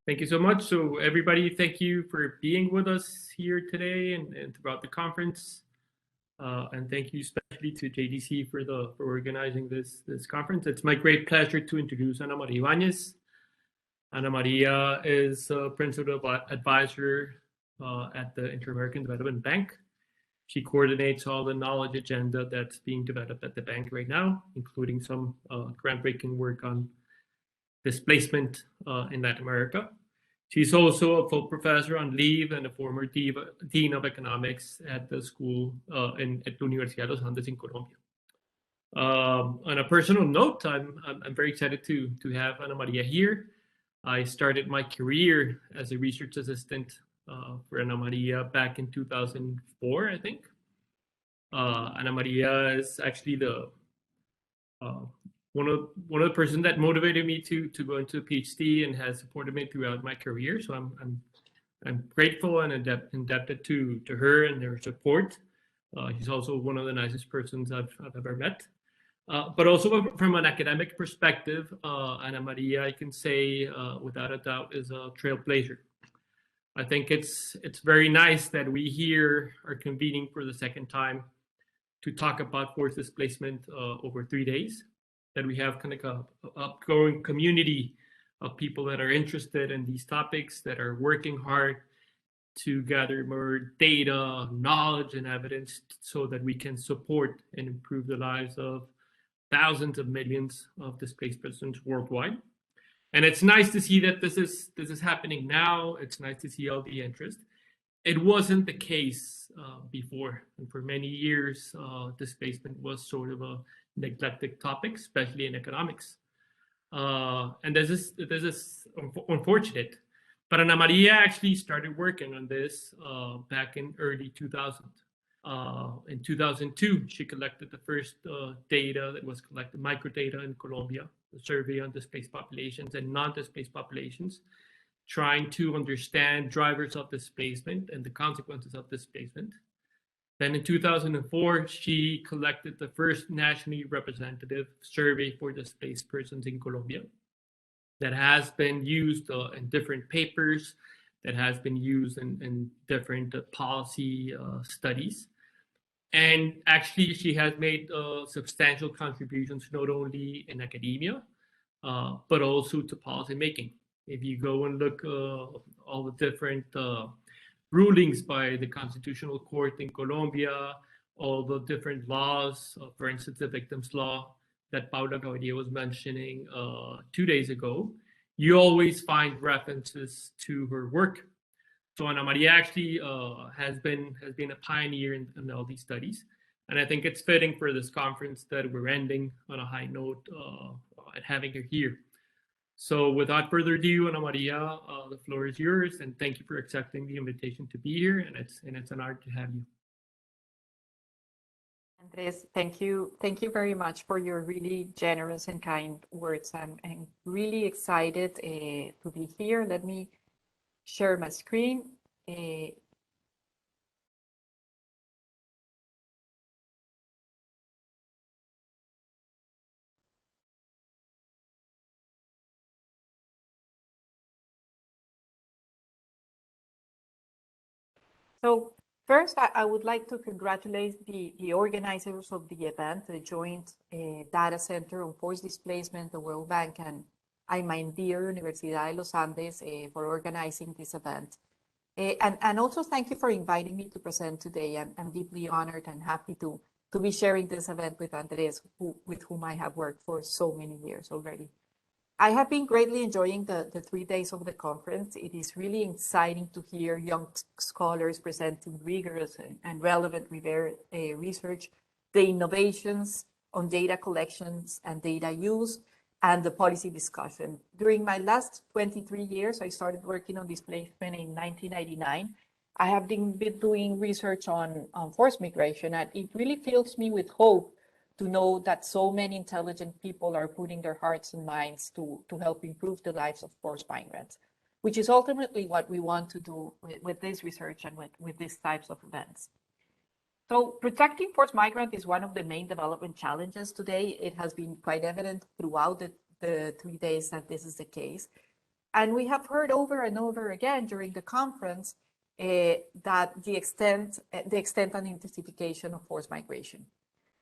Thank you so much. So everybody, thank you for being with us here today and throughout the conference. And thank you especially to JDC for organizing this conference. It's my great pleasure to introduce Ana Maria Ibanez. Ana Maria is a principal advisor at the Inter-American Development Bank. She coordinates all the knowledge agenda that's being developed at the bank right now, including some groundbreaking work on displacement in Latin America. She's also a full professor on leave and a former dean of economics at the school at the Universidad de los Andes in Colombia. On a personal note, I'm very excited to have Ana Maria here. I started my career as a research assistant for Ana Maria back in 2004, I think. Ana Maria is actually the one of the persons that motivated me to go into a PhD and has supported me throughout my career. So I'm grateful and indebted to her and her support. She's also one of the nicest persons I've ever met. But also from an academic perspective, Ana Maria, I can say without a doubt, is a trailblazer. I think it's very nice that we here are convening for the second time to talk about forced displacement over 3 days. That we have kind of a upgrowing community of people that are interested in these topics, that are working hard to gather more data, knowledge, and evidence so that we can support and improve the lives of thousands of millions of displaced persons worldwide. And it's nice to see that this is happening now. It's nice to see all the interest. It wasn't the case before, and for many years, displacement was sort of a neglected topic, especially in economics. And this is unfortunate. But Ana Maria actually started working on this back in early 2000. In 2002, she collected the first data that was collected, microdata in Colombia, a survey on displaced populations and non-displaced populations, trying to understand drivers of displacement and the consequences of displacement. Then in 2004, she collected the first nationally representative survey for displaced persons in Colombia that has been used in different papers, that has been used in different policy studies. And actually, she has made substantial contributions not only in academia, but also to policy making. If you go and look all the different rulings by the Constitutional Court in Colombia, all the different laws, for instance, the victims law that Paula Gaviria was mentioning 2 days ago, you always find references to her work. So Ana Maria actually has been a pioneer in all these studies. And I think it's fitting for this conference that we're ending on a high note and having her here. So without further ado, Ana Maria, the floor is yours, and thank you for accepting the invitation to be here, and it's an honor to have you. Andres, thank you very much for your really generous and kind words. I'm really excited to be here. Let me share my screen. So first, I would like to congratulate the organizers of the event, the Joint Data Center on Forced Displacement, the World Bank, and dear Universidad de los Andes for organizing this event. And also thank you for inviting me to present today. I'm deeply honored and happy to be sharing this event with Andres, with whom I have worked for so many years already. I have been greatly enjoying the 3 days of the conference. It is really exciting to hear young scholars presenting rigorous and relevant research, the innovations on data collections and data use, and the policy discussion. During my last 23 years, I started working on displacement in 1999. I have been doing research on forced migration, and it really fills me with hope to know that so many intelligent people are putting their hearts and minds to help improve the lives of forced migrants, which is ultimately what we want to do with this research and with these types of events. So protecting forced migrants is one of the main development challenges today. It has been quite evident throughout the 3 days that this is the case. And we have heard over and over again during the conference that the extent and intensification of forced migration.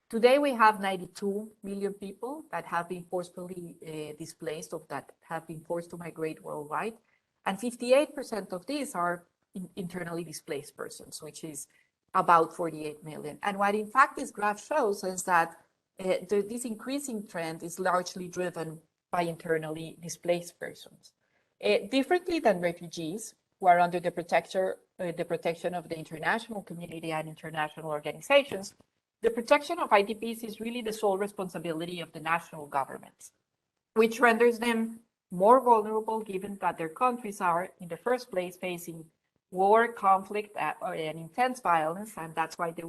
Today, we have 92 million people that have been forcefully displaced, or that have been forced to migrate worldwide. And 58% of these are internally displaced persons, which is about 48 million. And what in fact this graph shows is that this increasing trend is largely driven by internally displaced persons. Differently than refugees, who are under the protection of the international community and international organizations, the protection of IDPs is really the sole responsibility of the national governments, which renders them more vulnerable given that their countries are, in the first place, facing war, conflict, and intense violence, and that's why they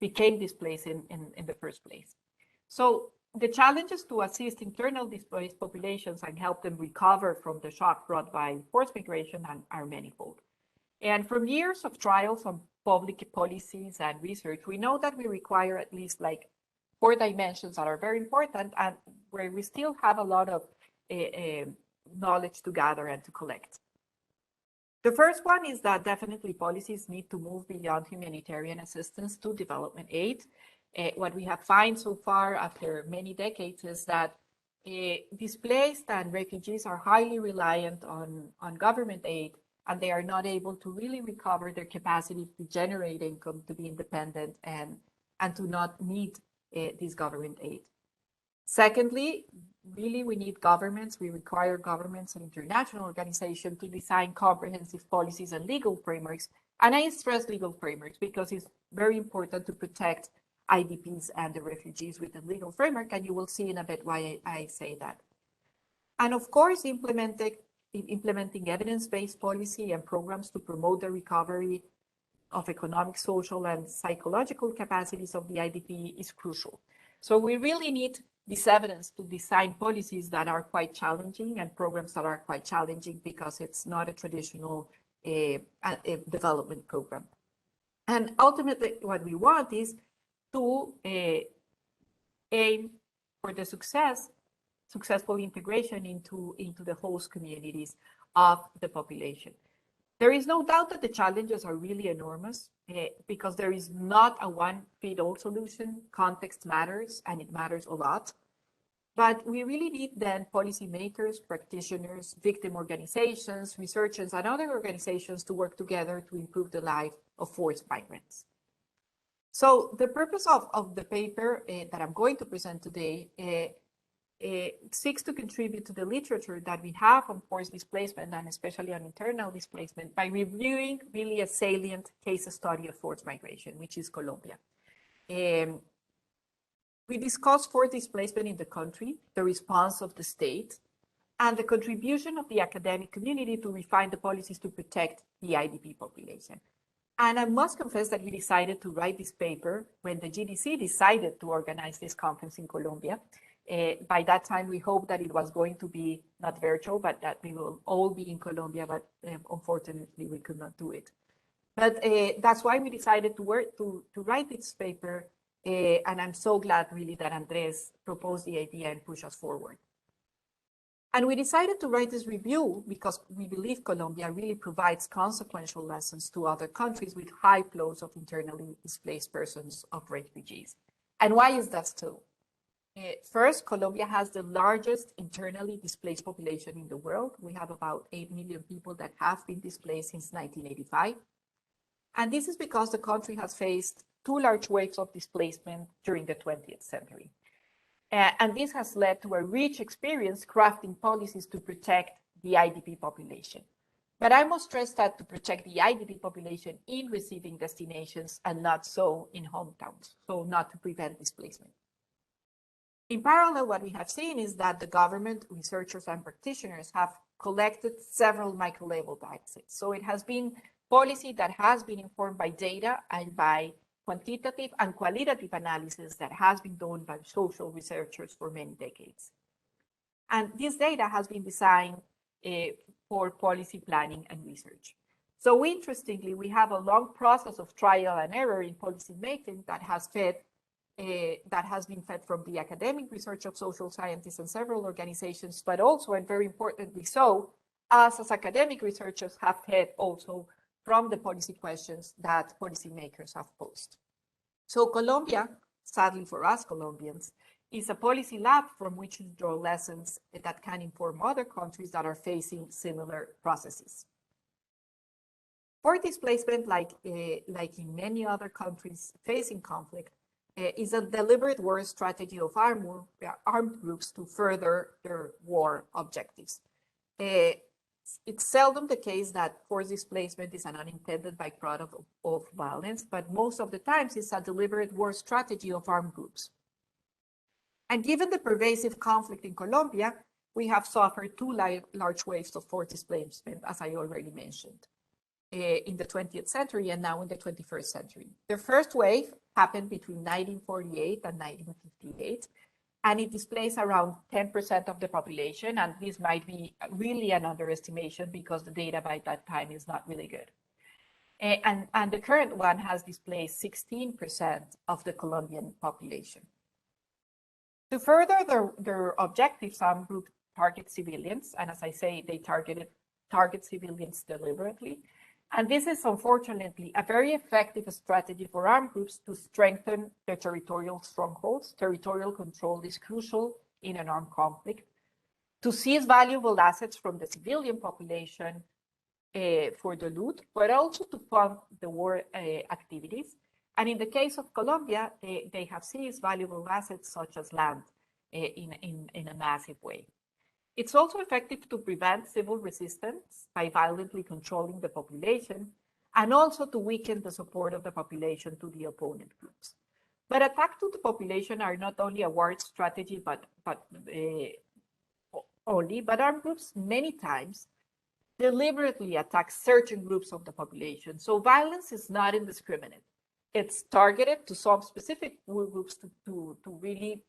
became displaced in the first place. So the challenges to assist internal displaced populations and help them recover from the shock brought by forced migration are manifold. And from years of trials on public policies and research, we know that we require at least like 4 dimensions that are very important and where we still have a lot of knowledge to gather and to collect. The first one is that definitely policies need to move beyond humanitarian assistance to development aid. What we have found so far after many decades is that displaced and refugees are highly reliant on government aid, and they are not able to really recover their capacity to generate income, to be independent, and to not need this government aid. Secondly, really we need governments, we require governments and international organizations to design comprehensive policies and legal frameworks. And I stress legal frameworks because it's very important to protect IDPs and the refugees with a legal framework, and you will see in a bit why I say that. And of course, implementing evidence-based policy and programs to promote the recovery of economic, social, and psychological capacities of the IDP is crucial. So we really need this evidence to design policies that are quite challenging and programs that are quite challenging because it's not a traditional development program. And ultimately, what we want is to aim for the successful integration into the host communities of the population. There is no doubt that the challenges are really enormous because there is not a one-fit-all solution. Context matters, and it matters a lot. But we really need then policymakers, practitioners, victim organizations, researchers, and other organizations to work together to improve the life of forced migrants. So the purpose of the paper that I'm going to present today seeks to contribute to the literature that we have on forced displacement and especially on internal displacement by reviewing really a salient case study of forced migration, which is Colombia. We discussed forced displacement in the country, the response of the state, and the contribution of the academic community to refine the policies to protect the IDP population. And I must confess that we decided to write this paper when the GDC decided to organize this conference in Colombia. By that time, we hoped that it was going to be not virtual, but that we will all be in Colombia, but unfortunately, we could not do it. But that's why we decided to write this paper, and I'm so glad really that Andres proposed the idea and pushed us forward. And we decided to write this review because we believe Colombia really provides consequential lessons to other countries with high flows of internally displaced persons, of refugees. And why is that so? First, Colombia has the largest internally displaced population in the world. We have about 8 million people that have been displaced since 1985. And this is because the country has faced 2 large waves of displacement during the 20th century. And this has led to a rich experience crafting policies to protect the IDP population. But I must stress that to protect the IDP population in receiving destinations and not so in hometowns, so not to prevent displacement. In parallel, what we have seen is that the government, researchers, and practitioners have collected several micro-level datasets. So it has been policy that has been informed by data and by quantitative and qualitative analysis that has been done by social researchers for many decades. And this data has been designed for policy planning and research. So interestingly, we have a long process of trial and error in policy making that has been fed from the academic research of social scientists and several organizations, but also, and very importantly so, us as academic researchers have fed also from the policy questions that policymakers have posed. So Colombia, sadly for us Colombians, is a policy lab from which to draw lessons that can inform other countries that are facing similar processes. For displacement, like in many other countries facing conflict, is a deliberate war strategy of armed groups to further their war objectives. It's seldom the case that forced displacement is an unintended byproduct of violence, but most of the times it's a deliberate war strategy of armed groups. And given the pervasive conflict in Colombia, we have suffered two large waves of forced displacement, as I already mentioned, in the 20th century and now in the 21st century. The first wave happened between 1948 and 1958, and it displaced around 10% of the population. And this might be really an underestimation because the data by that time is not really good. And the current one has displaced 16% of the Colombian population. To further their objectives, some groups target civilians. And as I say, they target civilians deliberately. And this is unfortunately a very effective strategy for armed groups to strengthen their territorial strongholds. Territorial control is crucial in an armed conflict. To seize valuable assets from the civilian population for the loot, but also to fund the war activities. And in the case of Colombia, they have seized valuable assets such as land in a massive way. It's also effective to prevent civil resistance by violently controlling the population, and also to weaken the support of the population to the opponent groups. But attacks to the population are not only a war strategy, but armed groups many times deliberately attack certain groups of the population. So violence is not indiscriminate. It's targeted to some specific groups to really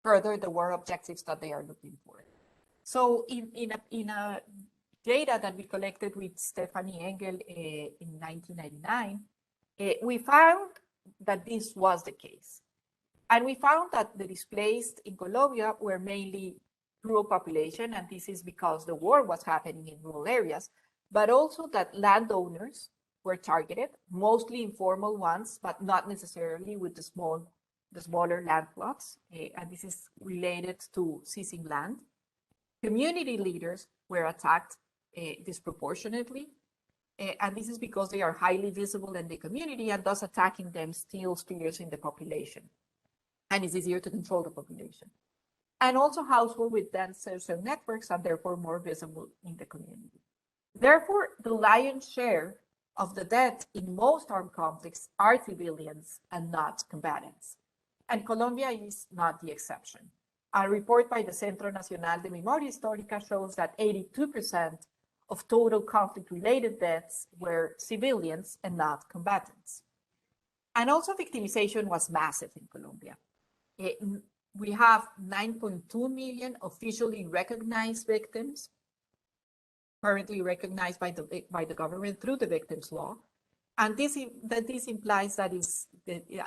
further the war objectives that they are looking for. So in a data that we collected with Stephanie Engel in 1999, we found that this was the case. And we found that the displaced in Colombia were mainly rural population, and this is because the war was happening in rural areas, but also that landowners were targeted, mostly informal ones, but not necessarily with the smaller land plots, and this is related to seizing land. Community leaders were attacked disproportionately, and this is because they are highly visible in the community, and thus attacking them steals fears in the population, and it's easier to control the population. And also households with dense social networks and therefore more visible in the community. Therefore, the lion's share of the dead in most armed conflicts are civilians and not combatants. And Colombia is not the exception. A report by the Centro Nacional de Memoria Histórica shows that 82% of total conflict-related deaths were civilians and not combatants. And also victimization was massive in Colombia. We have 9.2 million officially recognized victims, currently recognized by the government through the victims law. And this implies that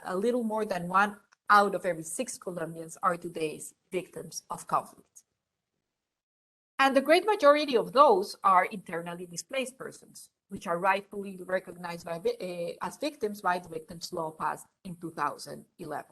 a little more than 1 out of every 6 Colombians are today victims of conflict. And the great majority of those are internally displaced persons, which are rightfully recognized as victims by the victims law passed in 2011.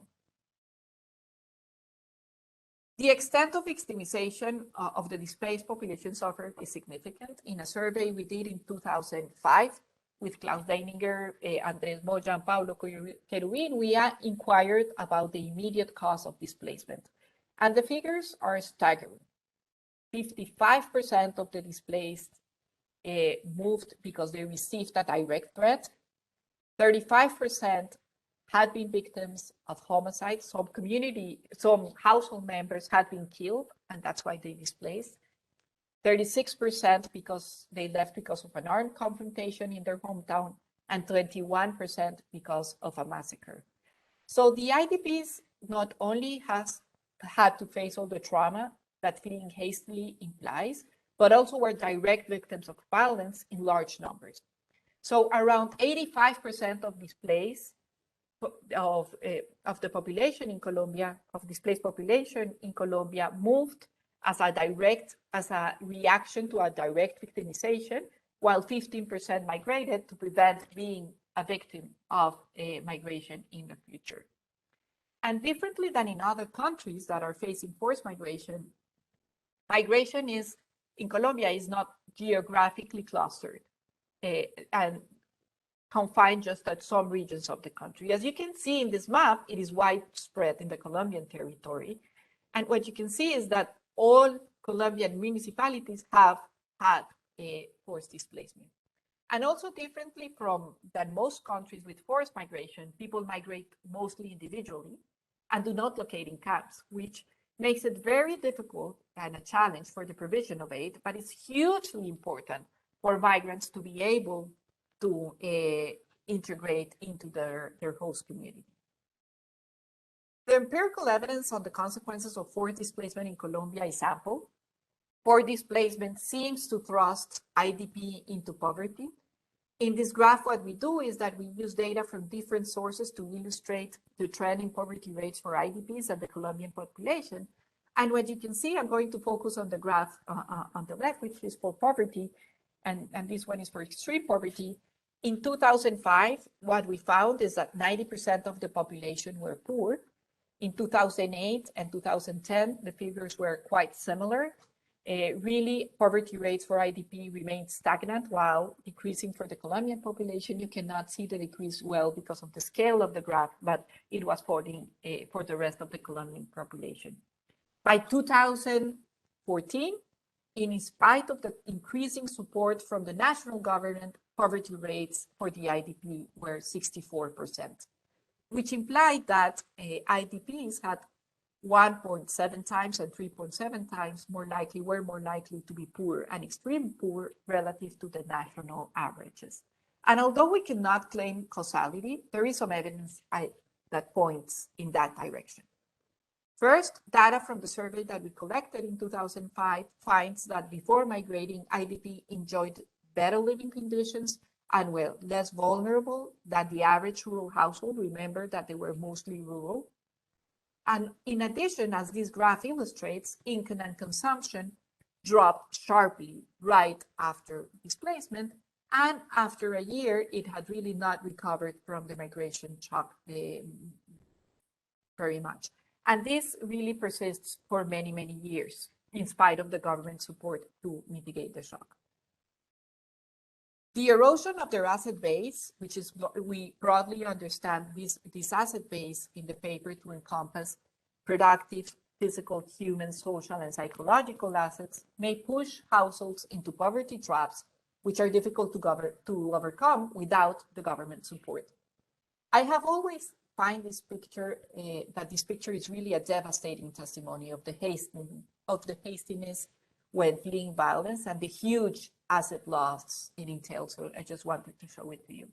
The extent of victimization of the displaced population suffered is significant. In a survey we did in 2005 with Klaus Deininger, Andres Moya, and Paulo Querubin, we inquired about the immediate cause of displacement. And the figures are staggering. 55% of the displaced moved because they received a direct threat. 35% had been victims of homicide. Some household members had been killed, and that's why they displaced. 36% because they left because of an armed confrontation in their hometown, and 21% because of a massacre. So the IDPs not only has had to face all the trauma that fleeing hastily implies, but also were direct victims of violence in large numbers. So around 85% of displaced of the population in Colombia, of displaced population in Colombia, moved as a reaction to a direct victimization, while 15% migrated to prevent being a victim of migration in the future. And differently than in other countries that are facing forced migration, migration in Colombia is not geographically clustered and confined just at some regions of the country. As you can see in this map, it is widespread in the Colombian territory. And what you can see is that all Colombian municipalities have had a forced displacement. And also differently than most countries with forced migration, people migrate mostly individually and do not locate in camps, which makes it very difficult and a challenge for the provision of aid, but it's hugely important for migrants to be able to integrate into their host community. The empirical evidence on the consequences of forced displacement in Colombia is ample. Forced displacement seems to thrust IDP into poverty. In this graph, what we do is that we use data from different sources to illustrate the trend in poverty rates for IDPs and the Colombian population. And what you can see, I'm going to focus on the graph on the left, which is for poverty, and this one is for extreme poverty. In 2005, what we found is that 90% of the population were poor. In 2008 and 2010, the figures were quite similar. Really, poverty rates for IDP remained stagnant while decreasing for the Colombian population. You cannot see the decrease well because of the scale of the graph, but it was falling for the rest of the Colombian population. By 2014, in spite of the increasing support from the national government, poverty rates for the IDP were 64%, which implied that IDPs had 1.7 times and 3.7 times were more likely to be poor and extremely poor relative to the national averages. And although we cannot claim causality, there is some evidence that points in that direction. First, data from the survey that we collected in 2005 finds that before migrating, IDP enjoyed better living conditions and were less vulnerable than the average rural household. Remember that they were mostly rural. And in addition, as this graph illustrates, income and consumption dropped sharply right after displacement. And after a year, it had really not recovered from the migration shock very much. And this really persists for many, many years, in spite of the government support to mitigate the shock. The erosion of their asset base, which is, we broadly understand this asset base in the paper to encompass productive, physical, human, social, and psychological assets, may push households into poverty traps, which are difficult to overcome without the government support. I have always find this picture, that this picture is really a devastating testimony of the hastiness when fleeing violence and the huge asset loss it entails. So I just wanted to show it to you.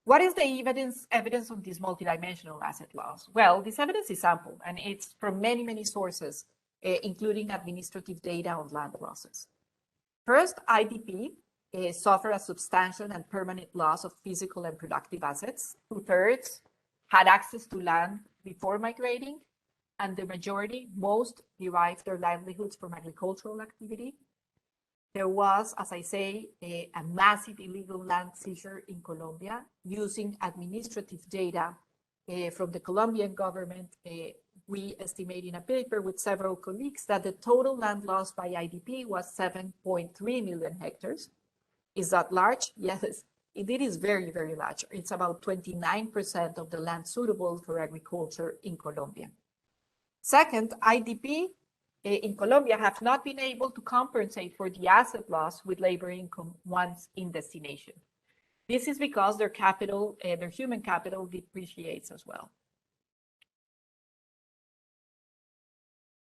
What is the evidence of this multidimensional asset loss? Well, this evidence is ample, and it's from many, many sources, including administrative data on land losses. First, IDP suffer a substantial and permanent loss of physical and productive assets. 2/3 had access to land before migrating, and the majority, most, derived their livelihoods from agricultural activity. There was, as I say, a massive illegal land seizure in Colombia using administrative data from the Colombian government. We estimate in a paper with several colleagues that the total land lost by IDP was 7.3 million hectares. Is that large? Yes, it is very, very large. It's about 29% of the land suitable for agriculture in Colombia. Second, IDP in Colombia have not been able to compensate for the asset loss with labor income once in destination. This is because their capital, their human capital depreciates as well.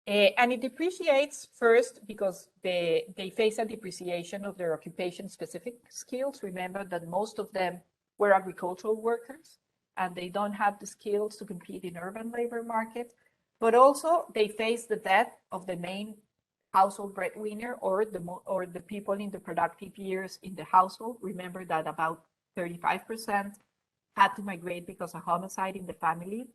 And it depreciates first because they face a depreciation of their occupation-specific skills. Remember that most of them were agricultural workers and they don't have the skills to compete in urban labor market, but also they face the death of the main household breadwinner or the people in the productive years in the household. Remember that about 35% had to migrate because of homicide in the family.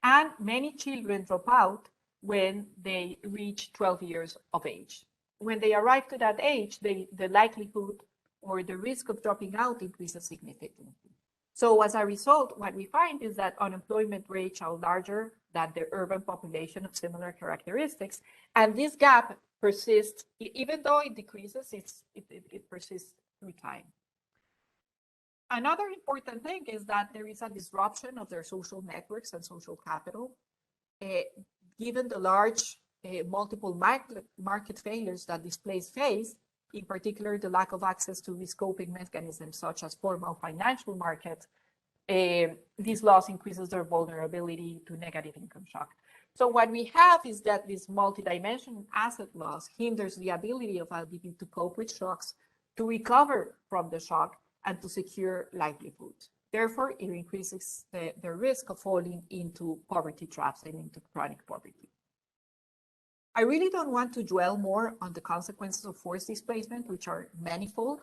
And many children drop out when they reach 12 years of age. When they arrive to that age, the likelihood or the risk of dropping out increases significantly. So as a result, what we find is that unemployment rates are larger than the urban population of similar characteristics. And this gap persists, even though it decreases, it persists through time. Another important thing is that there is a disruption of their social networks and social capital. Given the large multiple market failures that displaced face, in particular the lack of access to risk coping mechanisms such as formal financial markets, this loss increases their vulnerability to negative income shock. So what we have is that this multidimensional asset loss hinders the ability of IDP to cope with shocks, to recover from the shock, and to secure livelihoods. Therefore, it increases the risk of falling into poverty traps and into chronic poverty. I really don't want to dwell more on the consequences of forced displacement, which are manifold.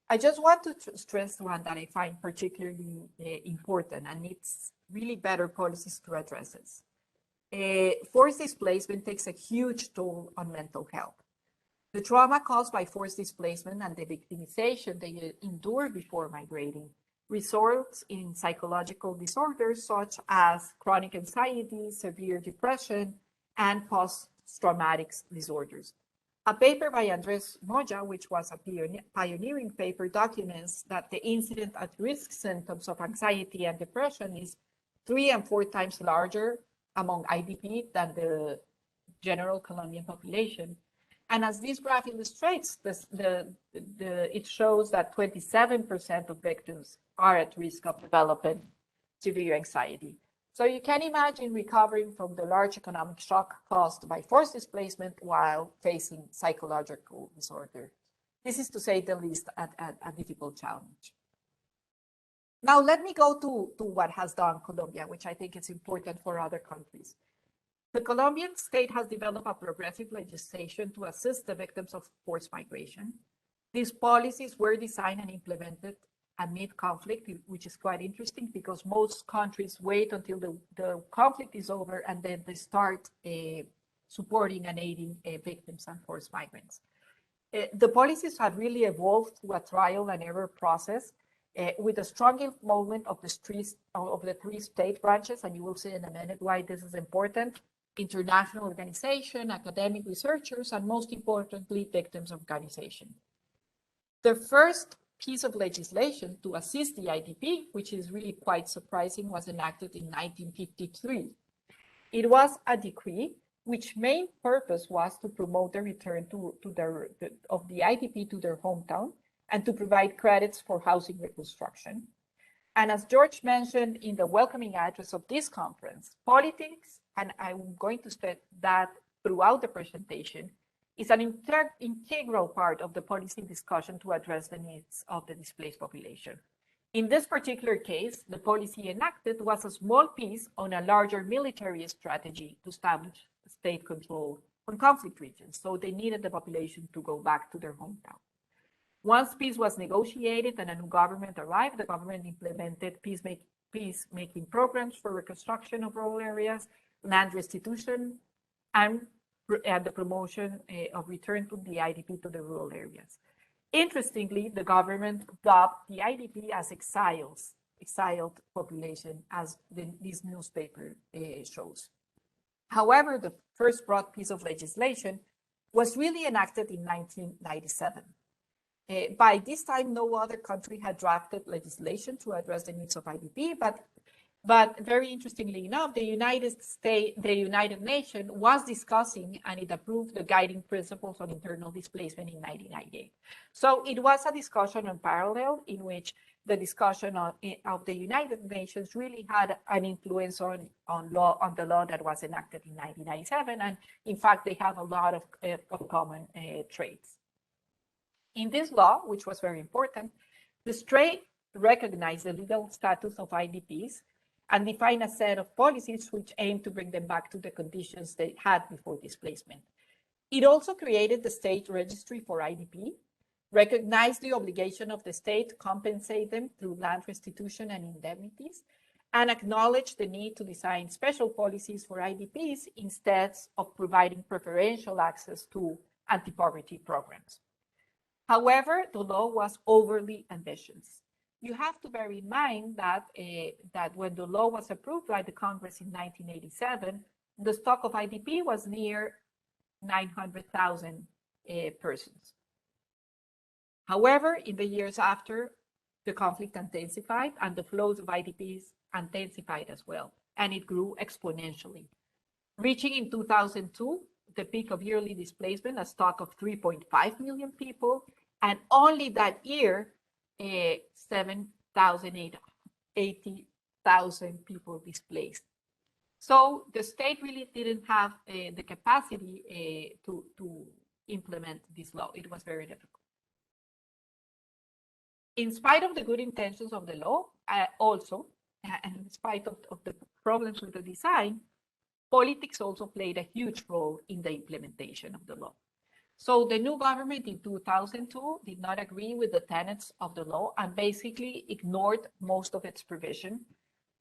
I just want to stress one that I find particularly important, and it's really better policies to address this. Forced displacement takes a huge toll on mental health. The trauma caused by forced displacement and the victimization they endure before migrating results in psychological disorders such as chronic anxiety, severe depression, and post-traumatic disorders. A paper by Andres Moya, which was a pioneering paper, documents that the incident at risk symptoms of anxiety and depression is 3 and 4 times larger among IDP than the general Colombian population. And as this graph illustrates, it shows that 27% of victims are at risk of developing severe anxiety. So you can imagine recovering from the large economic shock caused by forced displacement while facing psychological disorder. This is, to say the least, a difficult challenge. Now, let me go to what has done Colombia, which I think is important for other countries. The Colombian state has developed a progressive legislation to assist the victims of forced migration. These policies were designed and implemented amid conflict, which is quite interesting because most countries wait until the conflict is over and then they start supporting and aiding victims and forced migrants. The policies have really evolved through a trial and error process with a strong involvement of the 3 state branches, and you will see in a minute why this is important: international organization, academic researchers, and most importantly, victims organization. The first piece of legislation to assist the IDP, which is really quite surprising, was enacted in 1953. It was a decree which main purpose was to promote the return of the IDP to their hometown and to provide credits for housing reconstruction. And as George mentioned in the welcoming address of this conference, politics, and I'm going to state that throughout the presentation, is an integral part of the policy discussion to address the needs of the displaced population. In this particular case, the policy enacted was a small piece on a larger military strategy to establish state control on conflict regions. So they needed the population to go back to their hometown. Once peace was negotiated and a new government arrived, the government implemented peacemaking programs for reconstruction of rural areas, land restitution, and the promotion of return to the IDP to the rural areas. Interestingly, the government dubbed the IDP as exiled population, as this newspaper shows. However, the first broad piece of legislation was really enacted in 1997. By this time, no other country had drafted legislation to address the needs of IDP, but very interestingly enough, the United Nations was discussing and it approved the guiding principles on internal displacement in 1998. So it was a discussion in parallel in which the discussion of the United Nations really had an influence on the law that was enacted in 1997. And in fact, they have a lot of common traits. In this law, which was very important, the state recognized the legal status of IDPs and defined a set of policies which aim to bring them back to the conditions they had before displacement. It also created the state registry for IDP, recognized the obligation of the state to compensate them through land restitution and indemnities, and acknowledged the need to design special policies for IDPs instead of providing preferential access to anti-poverty programs. However, the law was overly ambitious. You have to bear in mind that, that when the law was approved by the Congress in 1987, the stock of IDP was near 900,000 persons. However, in the years after, the conflict intensified and the flows of IDPs intensified as well, and it grew exponentially, reaching in 2002 the peak of yearly displacement, a stock of 3.5 million people, and only that year, 7,080,000 people displaced. So the state really didn't have the capacity to implement this law. It was very difficult. In spite of the good intentions of the law, and in spite of the problems with the design, politics also played a huge role in the implementation of the law. So the new government in 2002 did not agree with the tenets of the law and basically ignored most of its provision.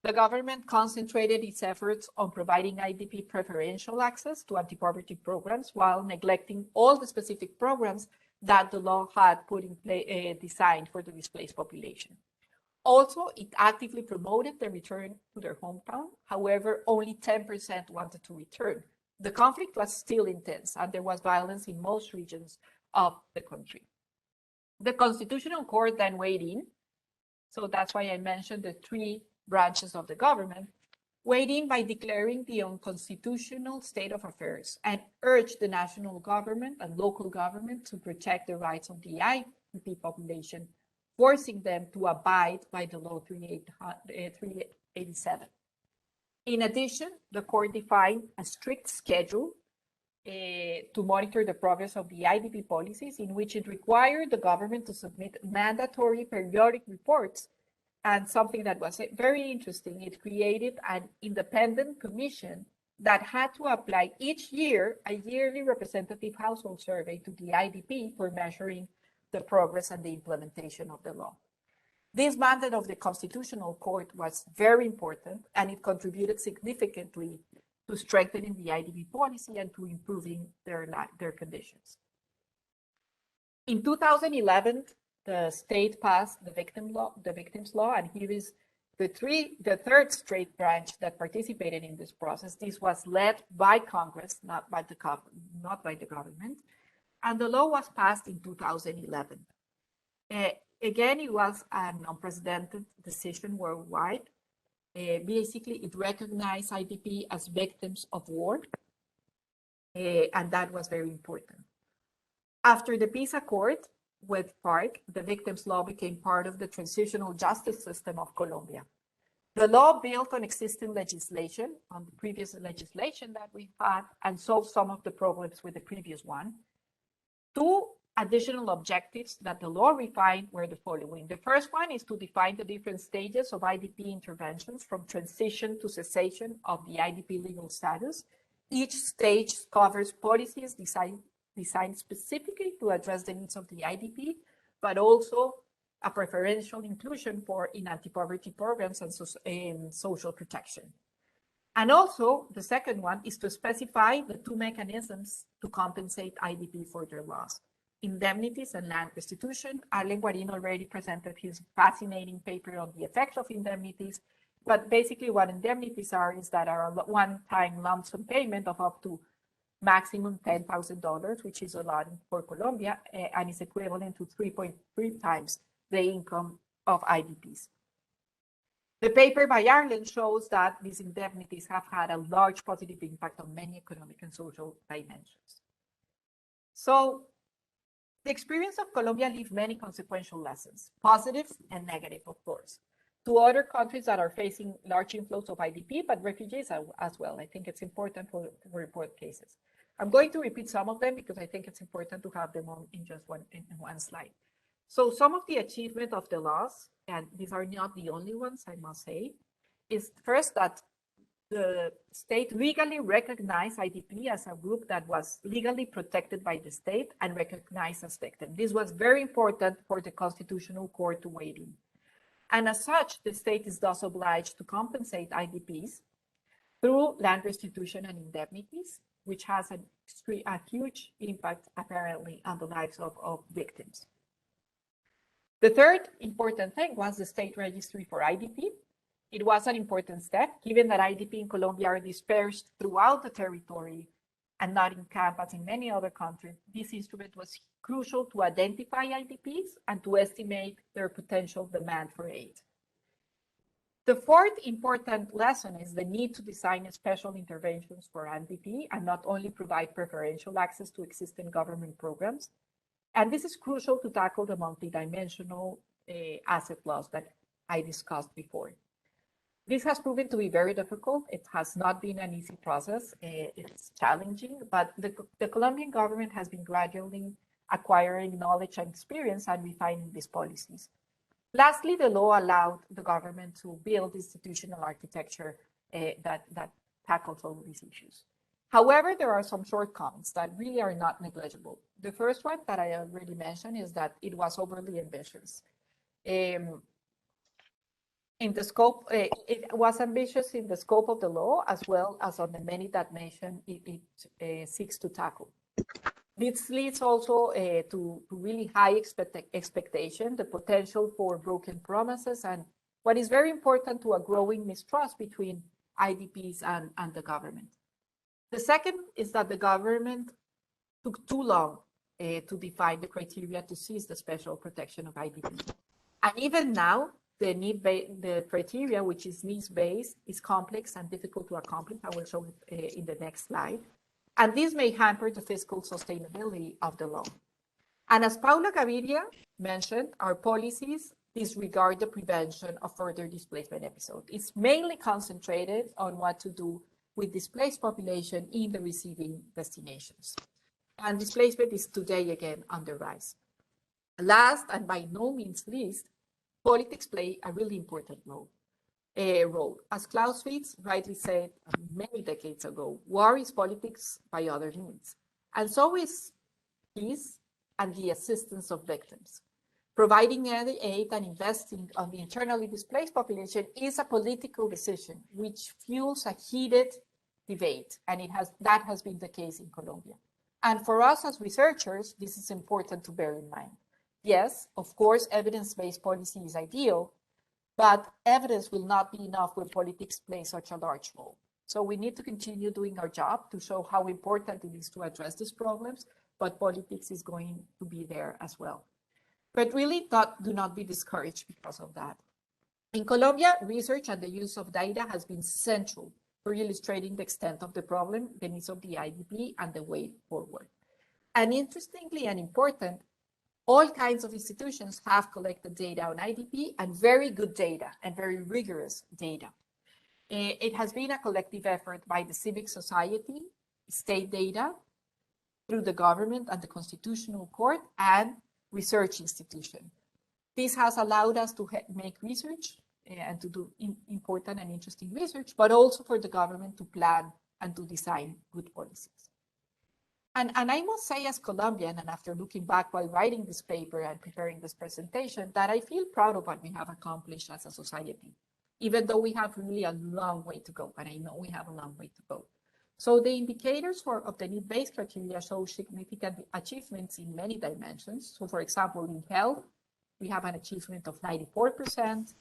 The government concentrated its efforts on providing IDP preferential access to anti-poverty programs while neglecting all the specific programs that the law had put in place, designed for the displaced population. Also, it actively promoted the return to their hometown. However, only 10% wanted to return. The conflict was still intense, and there was violence in most regions of the country. The Constitutional Court then weighed in. So that's why I mentioned the three branches of the government, weighed in by declaring the unconstitutional state of affairs and urged the national government and local government to protect the rights of the IDP population, forcing them to abide by the law 387. In addition, the court defined a strict schedule to monitor the progress of the IDP policies, in which it required the government to submit mandatory periodic reports. And something that was very interesting, it created an independent commission that had to apply each year a yearly representative household survey to the IDP for measuring the progress and the implementation of the law. This mandate of the Constitutional Court was very important, and it contributed significantly to strengthening the IDP policy and to improving their conditions. In 2011, the state passed the victims law, and here is the third state branch that participated in this process. This was led by Congress, not by the government, and the law was passed in 2011. Again, it was an unprecedented decision worldwide. Basically, it recognized IDP as victims of war, and that was very important. After the peace accord with FARC, the victims law became part of the transitional justice system of Colombia. The law built on existing legislation, on the previous legislation that we had, and solved some of the problems with the previous one. Two additional objectives that the law refined were the following. The first one is to define the different stages of IDP interventions from transition to cessation of the IDP legal status. Each stage covers policies designed specifically to address the needs of the IDP, but also a preferential inclusion in anti-poverty programs and social protection. And also, the second one is to specify the two mechanisms to compensate IDP for their loss: indemnities and land restitution. Arlen Guarin already presented his fascinating paper on the effect of indemnities, but basically what indemnities are is that are a one-time lump sum payment of up to maximum $10,000, which is a lot for Colombia, and is equivalent to 3.3 times the income of IDPs. The paper by Arlen shows that these indemnities have had a large positive impact on many economic and social dimensions. So the experience of Colombia leaves many consequential lessons, positive and negative, of course, to other countries that are facing large inflows of IDP, but refugees as well. I think it's important to report cases. I'm going to repeat some of them because I think it's important to have them on in just one slide. So some of the achievement of the laws, and these are not the only ones, I must say, is first that the state legally recognized IDP as a group that was legally protected by the state and recognized as victim. This was very important for the Constitutional Court to weigh in. And as such, the state is thus obliged to compensate IDPs through land restitution and indemnities, which has a huge impact, apparently, on the lives of victims. The third important thing was the state registry for IDP. It was an important step, given that IDP in Colombia are dispersed throughout the territory and not in camp as in many other countries. This instrument was crucial to identify IDPs and to estimate their potential demand for aid. The fourth important lesson is the need to design special interventions for IDP and not only provide preferential access to existing government programs. And this is crucial to tackle the multidimensional asset loss that I discussed before. This has proven to be very difficult. It has not been an easy process. It's challenging, but the Colombian government has been gradually acquiring knowledge and experience and refining these policies. Lastly, the law allowed the government to build institutional architecture that tackles all these issues. However, there are some shortcomings that really are not negligible. The first one that I already mentioned is that it was overly ambitious. In the scope, it was ambitious in the scope of the law as well as on the many dimensions it seeks to tackle. This leads also to really high expectation, the potential for broken promises, and what is very important, to a growing mistrust between IDPs and the government. The second is that the government took too long to define the criteria to seize the special protection of IDPs. And even now, the criteria, which is needs-based, is complex and difficult to accomplish. I will show it in the next slide. And this may hamper the fiscal sustainability of the law. And as Paula Gaviria mentioned, our policies disregard the prevention of further displacement episodes. It's mainly concentrated on what to do with displaced population in the receiving destinations. And displacement is today again on the rise. Last, and by no means least, politics play a really important role. As Clausewitz rightly said many decades ago, war is politics by other means. And so is peace and the assistance of victims. Providing aid and investing on the internally displaced population is a political decision which fuels a heated debate, and that has been the case in Colombia. And for us as researchers, this is important to bear in mind. Yes, of course, evidence-based policy is ideal, but evidence will not be enough when politics play such a large role. So we need to continue doing our job to show how important it is to address these problems, but politics is going to be there as well. But really do not be discouraged because of that. In Colombia, research and the use of data has been central for illustrating the extent of the problem, the needs of the IDP, and the way forward. And interestingly and important, all kinds of institutions have collected data on IDP, and very good data and very rigorous data. It has been a collective effort by the civic society, state data, through the government and the Constitutional Court, and research institution. This has allowed us to make research and to do important and interesting research, but also for the government to plan and to design good policies. And I must say, as Colombian, and after looking back while writing this paper and preparing this presentation, that I feel proud of what we have accomplished as a society, even though we have really a long way to go, and I know we have a long way to go. So the indicators of the need-based criteria show significant achievements in many dimensions. So for example, in health, we have an achievement of 94%.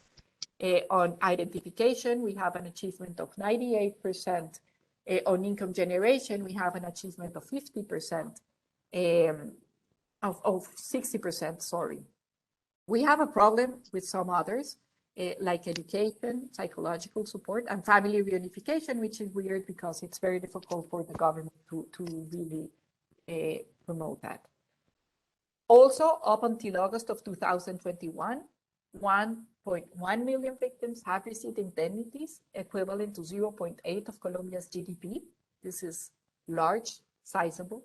On identification, we have an achievement of 98%. On income generation, we have an achievement of 50%, of 60%, sorry. We have a problem with some others, like education, psychological support, and family reunification, which is weird because it's very difficult for the government to really promote that. Also, up until August of 2021, 1.1 million victims have received indemnities equivalent to 0.8 of Colombia's GDP. This is large, sizable.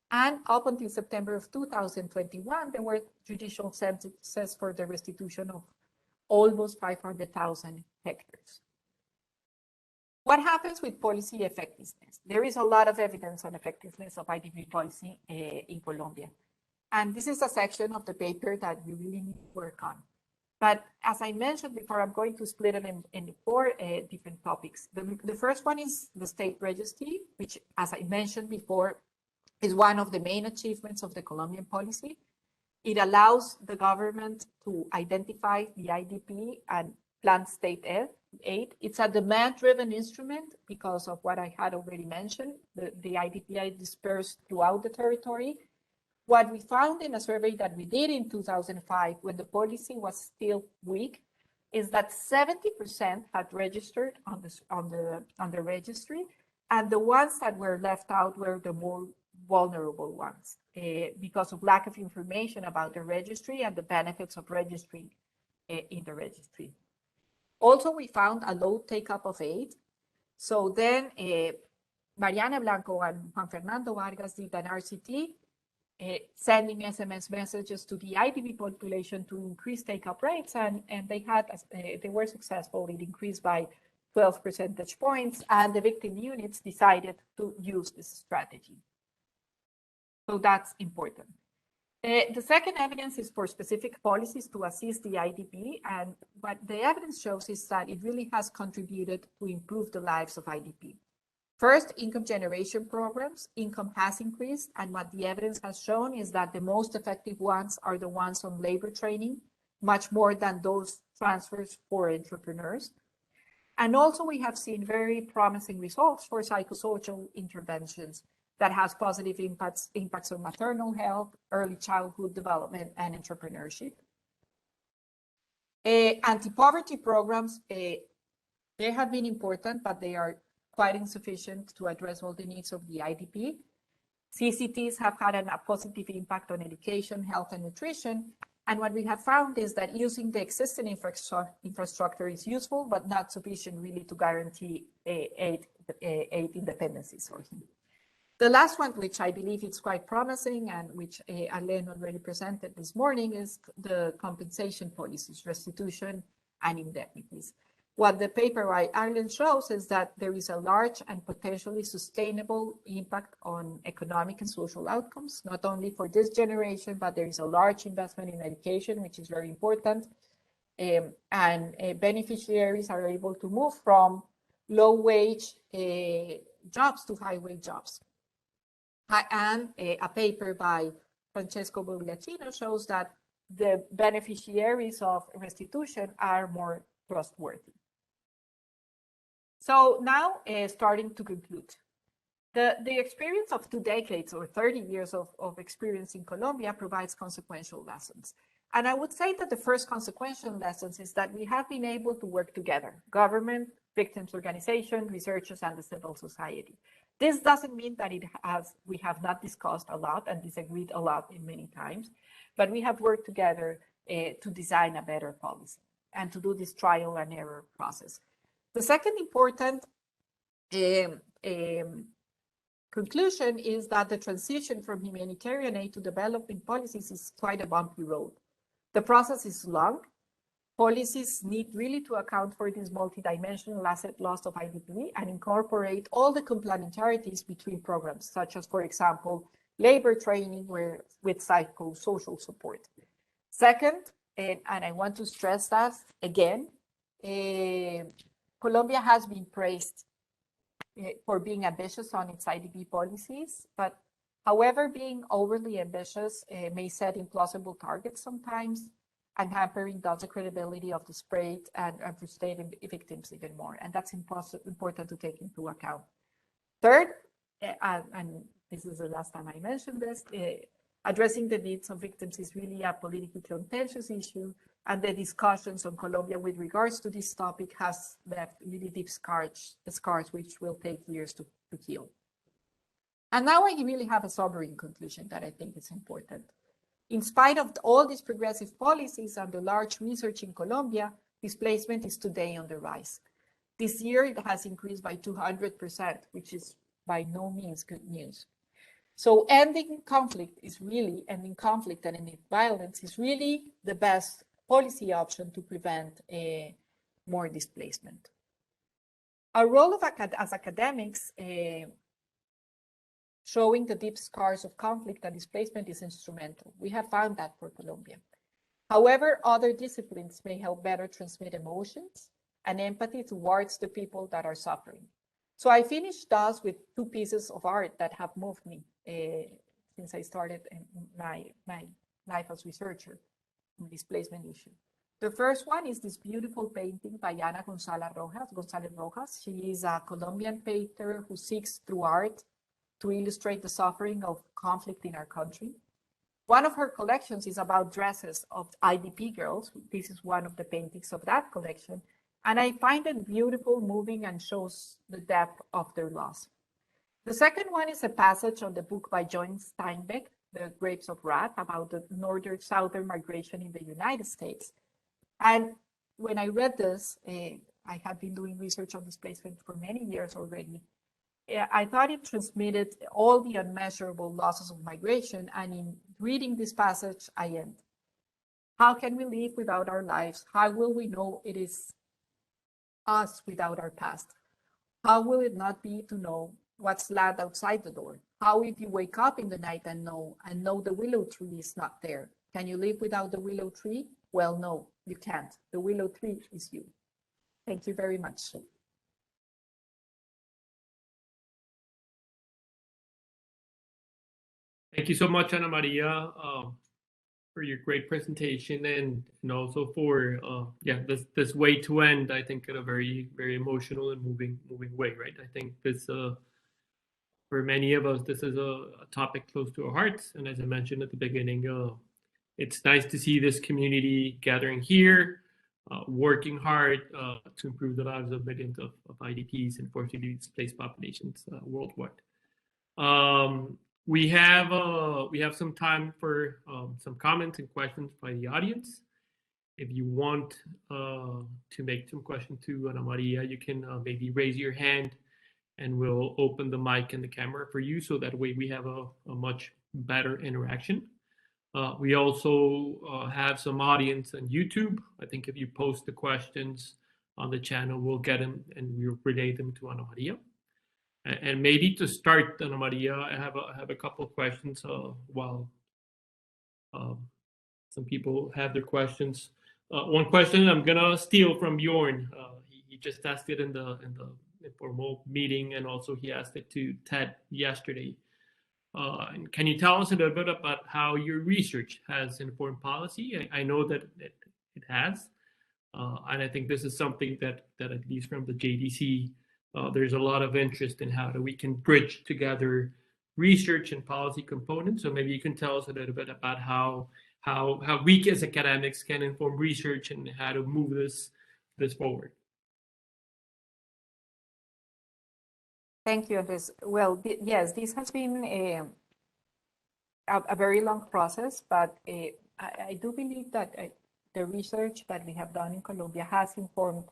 And up until September of 2021, there were judicial sentences for the restitution of almost 500,000 hectares. What happens with policy effectiveness? There is a lot of evidence on effectiveness of IDP policy in Colombia. And this is a section of the paper that we really need to work on. But as I mentioned before, I'm going to split it in four different topics. The first one is the state registry, which, as I mentioned before, is one of the main achievements of the Colombian policy. It allows the government to identify the IDP and plan state aid. It's a demand-driven instrument because of what I had already mentioned. The IDP are dispersed throughout the territory. What we found in a survey that we did in 2005, when the policy was still weak, is that 70% had registered on the registry, and the ones that were left out were the more vulnerable ones because of lack of information about the registry and the benefits of registering in the registry. Also, we found a low take-up of aid. So then Mariana Blanco and Juan Fernando Vargas did an RCT sending SMS messages to the IDP population to increase take-up rates, and they were successful. It increased by 12 percentage points, and the victim units decided to use this strategy. So that's important. The second evidence is for specific policies to assist the IDP, and what the evidence shows is that it really has contributed to improve the lives of IDP. First, income generation programs, income has increased, and what the evidence has shown is that the most effective ones are the ones on labor training, much more than those transfers for entrepreneurs. And also we have seen very promising results for psychosocial interventions that has positive impacts on maternal health, early childhood development, and entrepreneurship. Anti-poverty programs, they have been important, but they are quite insufficient to address all the needs of the IDP. CCTs have had a positive impact on education, health, and nutrition. And what we have found is that using the existing infrastructure is useful, but not sufficient really to guarantee aid independency. The last one, which I believe is quite promising and which Arlene already presented this morning, is the compensation policies, restitution and indemnities. What the paper by Arlene shows is that there is a large and potentially sustainable impact on economic and social outcomes, not only for this generation, but there is a large investment in education, which is very important. And beneficiaries are able to move from low-wage jobs to high-wage jobs. And a paper by Francesco Bogliacino shows that the beneficiaries of restitution are more trustworthy. So now, starting to conclude, the experience of 2 decades or 30 years of experience in Colombia provides consequential lessons. And I would say that the first consequential lessons is that we have been able to work together, government, victims organization, researchers, and the civil society. This doesn't mean that we have not discussed a lot and disagreed a lot in many times, but we have worked together to design a better policy and to do this trial and error process. The second important conclusion is that the transition from humanitarian aid to development policies is quite a bumpy road. The process is long. Policies need really to account for this multidimensional asset loss of IDP and incorporate all the complementarities between programs, such as, for example, labor training with psychosocial support. Second, and I want to stress that again, Colombia has been praised for being ambitious on its IDP policies, but however, being overly ambitious may set implausible targets sometimes, and hampering thus the credibility of the state and frustrating victims even more. And that's important to take into account. Third, and this is the last time I mentioned this, addressing the needs of victims is really a politically contentious issue, and the discussions on Colombia with regards to this topic has left really deep scars which will take years to heal. And now I really have a sobering conclusion that I think is important. In spite of all these progressive policies and the large research in Colombia, displacement is today on the rise. This year, it has increased by 200%, which is by no means good news. So ending conflict and ending violence is really the best policy option to prevent more displacement. Our role as academics showing the deep scars of conflict and displacement is instrumental. We have found that for Colombia. However, other disciplines may help better transmit emotions and empathy towards the people that are suffering. So I finished thus with two pieces of art that have moved me since I started my life as researcher on displacement issue. The first one is this beautiful painting by Ana González Rojas. She is a Colombian painter who seeks through art to illustrate the suffering of conflict in our country. One of her collections is about dresses of IDP girls. This is one of the paintings of that collection. And I find it beautiful, moving, and shows the depth of their loss. The second one is a passage on the book by John Steinbeck, The Grapes of Wrath, about the northern-southern migration in the United States. And when I read this, I have been doing research on displacement for many years already. I thought it transmitted all the unmeasurable losses of migration. And in reading this passage, I end. How can we live without our lives? How will we know it is us without our past? How will it not be to know what's land outside the door? How if you wake up in the night and know the willow tree is not there? Can you live without the willow tree? Well, no, you can't. The willow tree is you. Thank you very much. Thank you so much, Ana Maria, for your great presentation and also for this way to end. I think in a very emotional and moving way, right? I think this for many of us this is a topic close to our hearts, and as I mentioned at the beginning, it's nice to see this community gathering here, working hard to improve the lives of millions of IDPs and forcibly displaced populations worldwide. We have some time for some comments and questions by the audience. If you want to make some questions to Ana Maria, you can maybe raise your hand and we'll open the mic and the camera for you, so that way we have a much better interaction. We also have some audience on YouTube. I think if you post the questions on the channel, we'll get them and we'll relay them to Ana Maria. And maybe to start, Ana Maria, I have a couple of questions while some people have their questions. One question I'm gonna steal from Bjorn. He just asked it in the informal meeting, and also he asked it to Ted yesterday. And can you tell us a little bit about how your research has informed policy? I know that it has, and I think this is something that at least from the JDC, there's a lot of interest in how we can bridge together research and policy components. So maybe you can tell us a little bit about how we as academics can inform research and how to move this forward. Thank you, Andres. Well, yes, this has been a very long process, but I do believe that the research that we have done in Colombia has informed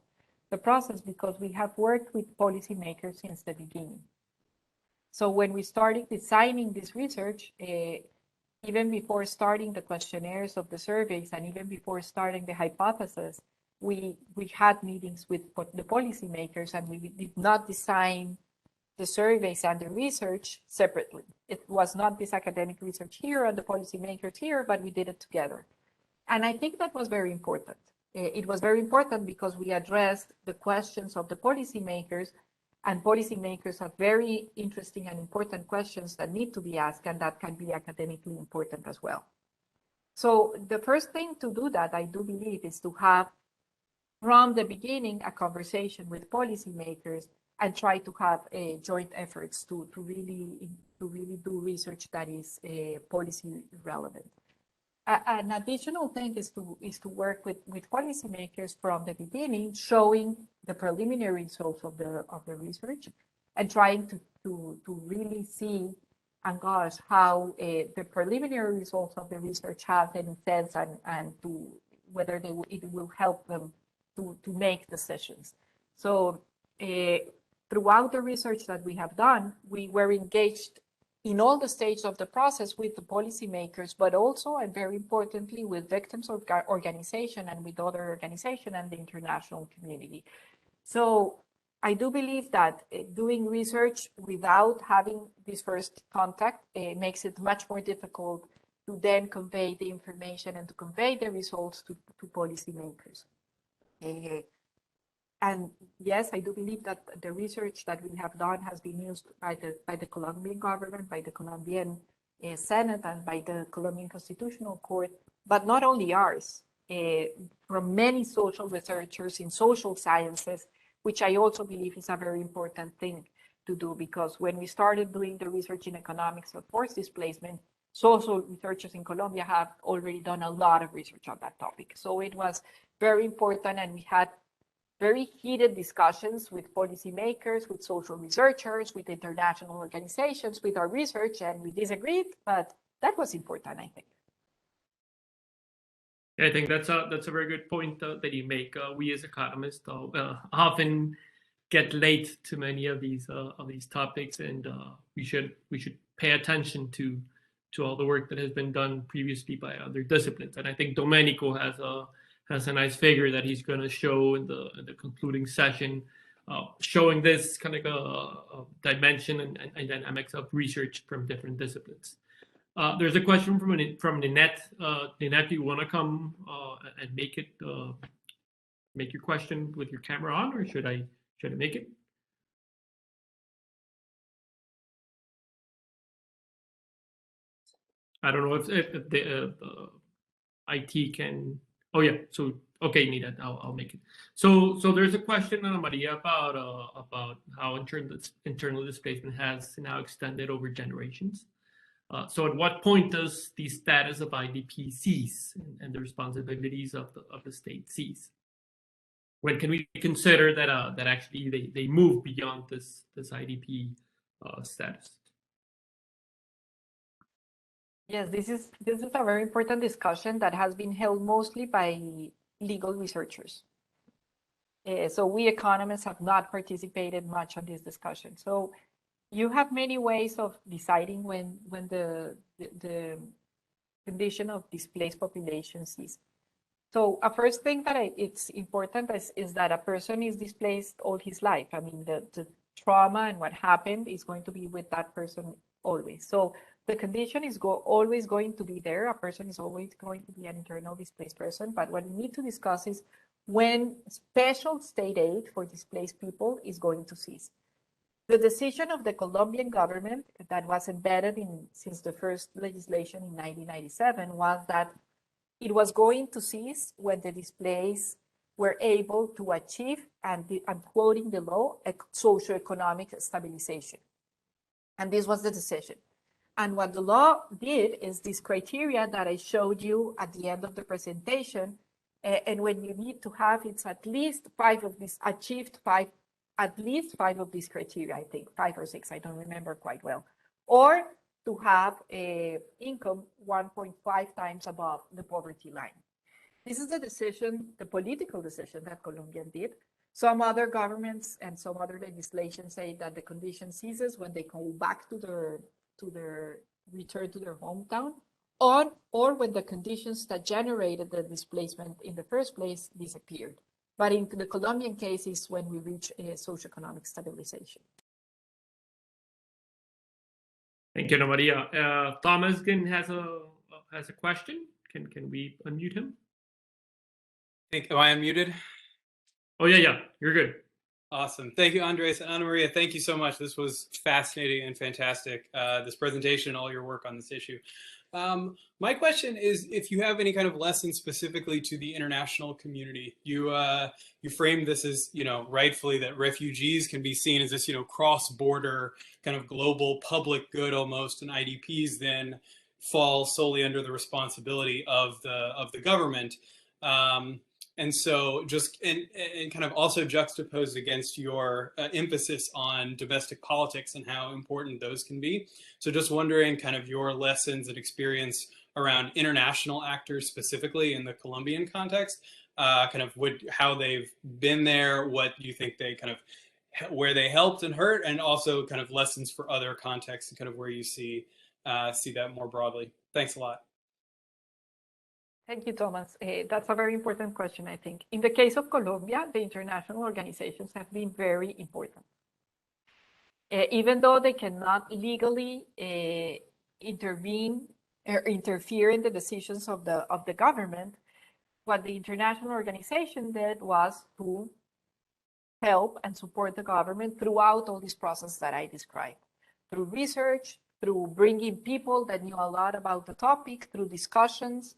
the process, because we have worked with policymakers since the beginning. So when we started designing this research, even before starting the questionnaires of the surveys and even before starting the hypothesis, we had meetings with the policymakers, and we did not design the surveys and the research separately. It was not this academic research here and the policymakers here, but we did it together. And I think that was very important. It was very important because we addressed the questions of the policymakers, and policymakers have very interesting and important questions that need to be asked, and that can be academically important as well. So the first thing to do that, I do believe, is to have from the beginning a conversation with policymakers and try to have joint efforts to really do research that is policy relevant. An additional thing is to work with policymakers from the beginning, showing the preliminary results of the research, and trying to really see and gauge how the preliminary results of the research have any sense, and to whether it will help them to make decisions. So throughout the research that we have done, we were engaged in all the stages of the process with the policymakers, but also, and very importantly, with victims organization and with other organizations and the international community. So I do believe that doing research without having this first contact makes it much more difficult to then convey the information and to convey the results to policymakers. And yes, I do believe that the research that we have done has been used by the Colombian government, by the Colombian Senate, and by the Colombian Constitutional Court, but not only ours, from many social researchers in social sciences, which I also believe is a very important thing to do, because when we started doing the research in economics of forced displacement, social researchers in Colombia have already done a lot of research on that topic. So it was very important, and we had very heated discussions with policymakers, with social researchers, with international organizations, with our research, and we disagreed, but that was important, I think. I think that's a very good point that you make. We as economists often get late to many of these topics, and we should pay attention to all the work that has been done previously by other disciplines. And I think Domenico has a nice figure that he's going to show in the concluding session, showing this kind of a dimension and dynamics of research from different disciplines. There's a question from Ninette. Ninette, do you want to come and make your question with your camera on, or should I make it? I don't know if the IT can. Oh yeah. So okay, Ninette, I'll make it. So there's a question, Ana Maria, about how internal displacement has now extended over generations. So at what point does the status of IDP cease and the responsibilities of the state cease? When can we consider that actually they move beyond this IDP status? Yes, this is a very important discussion that has been held mostly by legal researchers. So we economists have not participated much on this discussion. So you have many ways of deciding when the condition of displaced populations is. So a first thing that it's important is that a person is displaced all his life. I mean, the trauma and what happened is going to be with that person always. So the condition is always going to be there. A person is always going to be an internal displaced person. But what we need to discuss is when special state aid for displaced people is going to cease. The decision of the Colombian government that was embedded since the first legislation in 1997 was that it was going to cease when the displaced were able to achieve, and I'm quoting the law, a socioeconomic stabilization. And this was the decision. And what the law did is this criteria that I showed you at the end of the presentation. And when you need to have, it's at least at least five of these criteria, I think, 5 or 6, I don't remember quite well. Or to have a income 1.5 times above the poverty line. This is the decision, the political decision that Colombia did. Some other governments and some other legislation say that the condition ceases when they go back to their return to their hometown, or when the conditions that generated the displacement in the first place disappeared. But in the Colombian case is when we reach a socioeconomic stabilization. Thank you, Ana Maria. Thomas again has a question. Can we unmute him? Am I unmuted? Oh yeah, you're good. Awesome. Thank you, Andres and Ana Maria. Thank you so much. This was fascinating and fantastic, this presentation, all your work on this issue. My question is if you have any kind of lessons specifically to the international community. You framed this as, rightfully that refugees can be seen as this, cross-border kind of global public good almost, and IDPs then fall solely under the responsibility of the government. And so just and kind of also juxtaposed against your emphasis on domestic politics and how important those can be. So just wondering kind of your lessons and experience around international actors specifically in the Colombian context, kind of how they've been there, what you think they kind of, where they helped and hurt, and also kind of lessons for other contexts and kind of where you see that more broadly. Thanks a lot. Thank you, Thomas. That's a very important question, I think. In the case of Colombia, the international organizations have been very important. Even though they cannot legally intervene interfere in the decisions of the government. What the international organization did was to help and support the government throughout all this process that I described, through research, through bringing people that knew a lot about the topic, through discussions,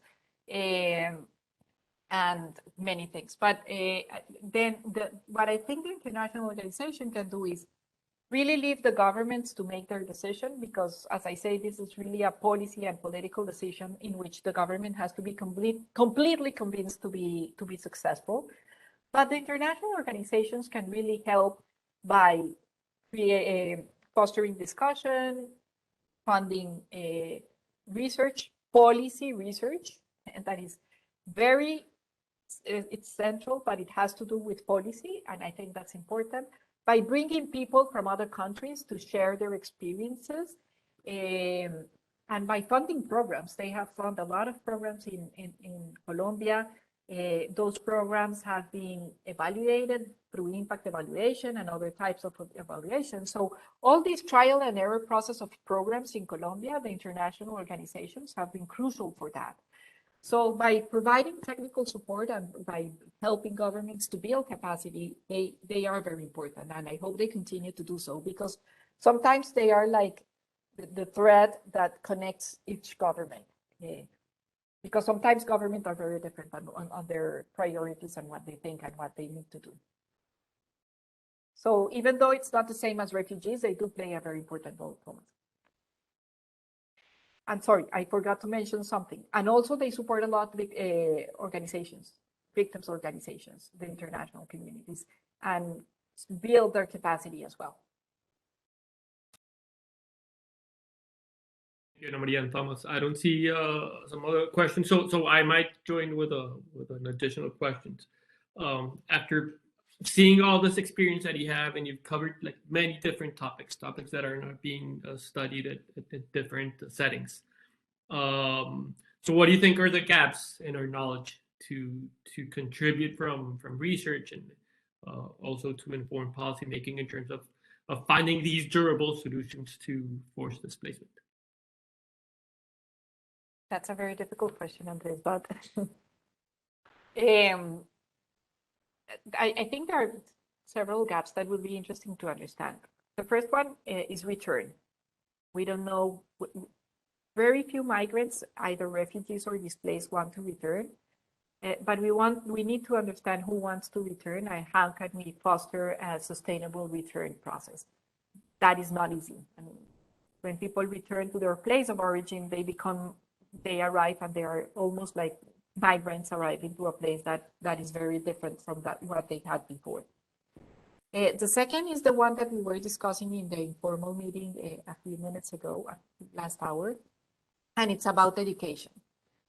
and many things. But then what I think the international organization can do is really leave the governments to make their decision, because as I say, this is really a policy and political decision in which the government has to be completely convinced to be successful. But the international organizations can really help by fostering discussion, funding research, policy research, and that is very, it's central, but it has to do with policy, and I think that's important, by bringing people from other countries to share their experiences, and by funding programs. They have funded a lot of programs in Colombia. Those programs have been evaluated through impact evaluation and other types of evaluation. So all these trial and error process of programs in Colombia, the international organizations have been crucial for that. So by providing technical support and by helping governments to build capacity, they are very important. And I hope they continue to do so, because sometimes they are like the thread that connects each government. Because sometimes governments are very different on their priorities and what they think and what they need to do. So even though it's not the same as refugees, they do play a very important role for us. And sorry, I forgot to mention something. And also they support a lot of organizations, victims organizations, the international communities, and build their capacity as well. You know, Maria and Thomas, I don't see some other questions, so I might join with an additional questions. After seeing all this experience that you have, and you've covered like many different topics that are not being studied at different settings. So what do you think are the gaps in our knowledge to contribute from research and also to inform policymaking in terms of finding these durable solutions to forced displacement? That's a very difficult question, Andres, but I think there are several gaps that would be interesting to understand. The first one is return. We don't know, very few migrants, either refugees or displaced, want to return. But we need to understand who wants to return and how can we foster a sustainable return process. That is not easy. I mean, when people return to their place of origin, they arrive and they are almost like migrants arriving to a place that is very different from what they had before. The second is the one that we were discussing in the informal meeting a few minutes ago, last hour, and it's about education.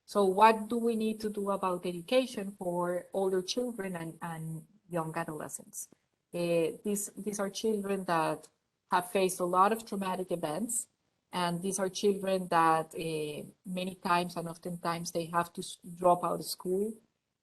So what do we need to do about education for older children and young adolescents? These are children that have faced a lot of traumatic events, and these are children that many times and oftentimes they have to drop out of school.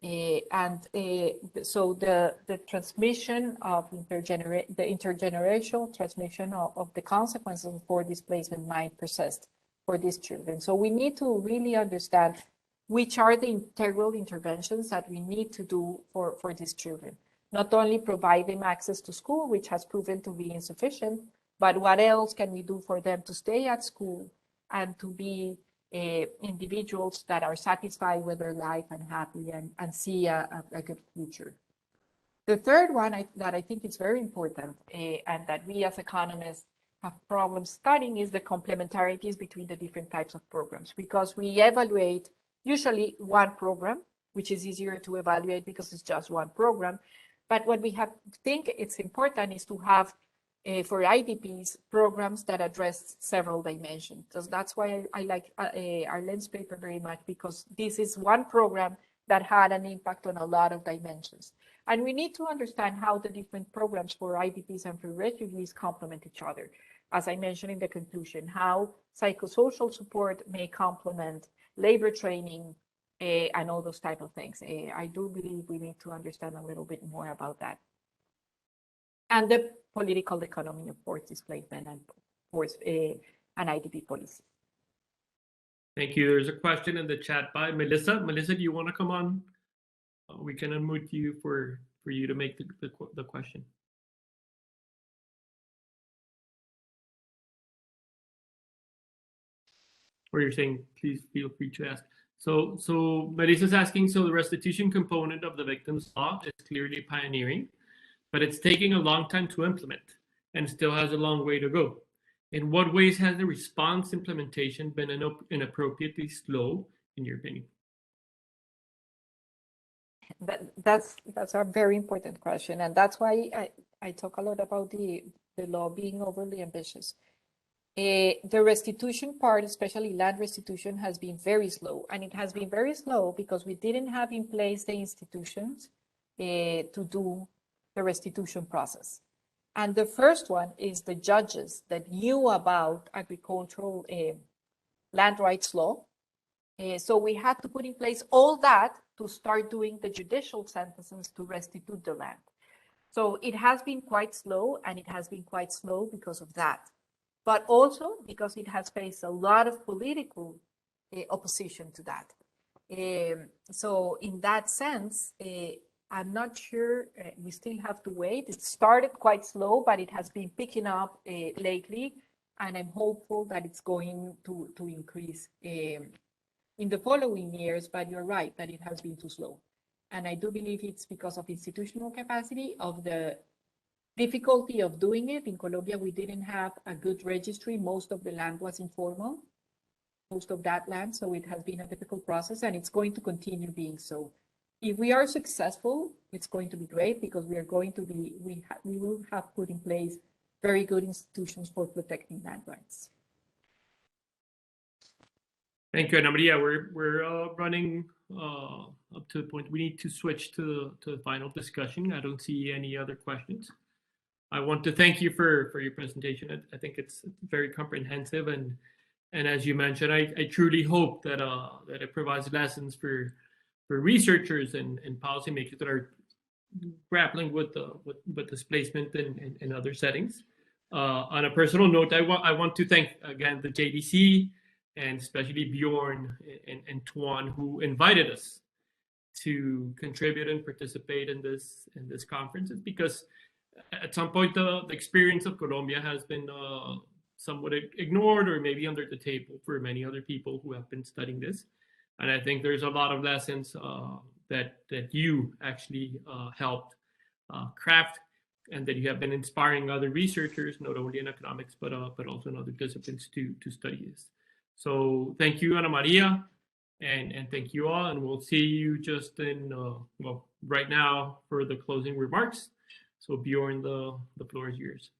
So the transmission of the intergenerational transmission of the consequences for displacement might persist for these children. So we need to really understand which are the integral interventions that we need to do for these children. Not only provide them access to school, which has proven to be insufficient, but what else can we do for them to stay at school and to be individuals that are satisfied with their life and happy and see a good future. The third one that I think is very important and that we as economists have problems studying is the complementarities between the different types of programs, because we evaluate usually one program, which is easier to evaluate because it's just one program. But what we think it's important is to have for IDPs, programs that address several dimensions. So that's why I like Arlene's paper very much, because this is one program that had an impact on a lot of dimensions. And we need to understand how the different programs for IDPs and for refugees complement each other. As I mentioned in the conclusion, how psychosocial support may complement labor training and all those type of things. I do believe we need to understand a little bit more about that. And the political economy of forced displacement and forced and IDP policy. Thank you. There's a question in the chat by Melissa. Melissa, do you want to come on? We can unmute you for you to make the question. Or you're saying, please feel free to ask. So Melissa's asking, so the restitution component of the victims law is clearly pioneering, but it's taking a long time to implement and still has a long way to go. In what ways has the response implementation been inappropriately slow, in your opinion? That's a very important question, and that's why I talk a lot about the law being overly ambitious. The restitution part, especially land restitution, has been very slow, and it has been very slow because we didn't have in place the institutions to do the restitution process. And the first one is the judges that knew about agricultural land rights law. So we had to put in place all that to start doing the judicial sentences to restitute the land. So it has been quite slow, and it has been quite slow because of that. But also because it has faced a lot of political opposition to that. So in that sense, I'm not sure, we still have to wait. It started quite slow, but it has been picking up lately, and I'm hopeful that it's going to increase in the following years, but you're right that it has been too slow. And I do believe it's because of institutional capacity, of the difficulty of doing it. In Colombia, we didn't have a good registry. Most of the land was informal, most of that land. So it has been a difficult process, and it's going to continue being so. If we are successful, it's going to be great because we are going to be, we will have put in place very good institutions for protecting land rights. Thank you, Ana Maria. We're running up to the point. We need to switch to the final discussion. I don't see any other questions. I want to thank you for your presentation. I think it's very comprehensive, and as you mentioned, I truly hope that that it provides lessons for researchers and policymakers that are grappling with displacement in other settings. On a personal note, I want to thank again the JDC and especially Bjorn and Tuan, who invited us to contribute and participate in this conference, because at some point the experience of Colombia has been somewhat ignored or maybe under the table for many other people who have been studying this. And I think there's a lot of lessons that you actually helped craft, and that you have been inspiring other researchers, not only in economics, but also in other disciplines to study this. So thank you, Ana Maria, and thank you all, and we'll see you just in, well, right now for the closing remarks. So Bjorn, the floor is yours.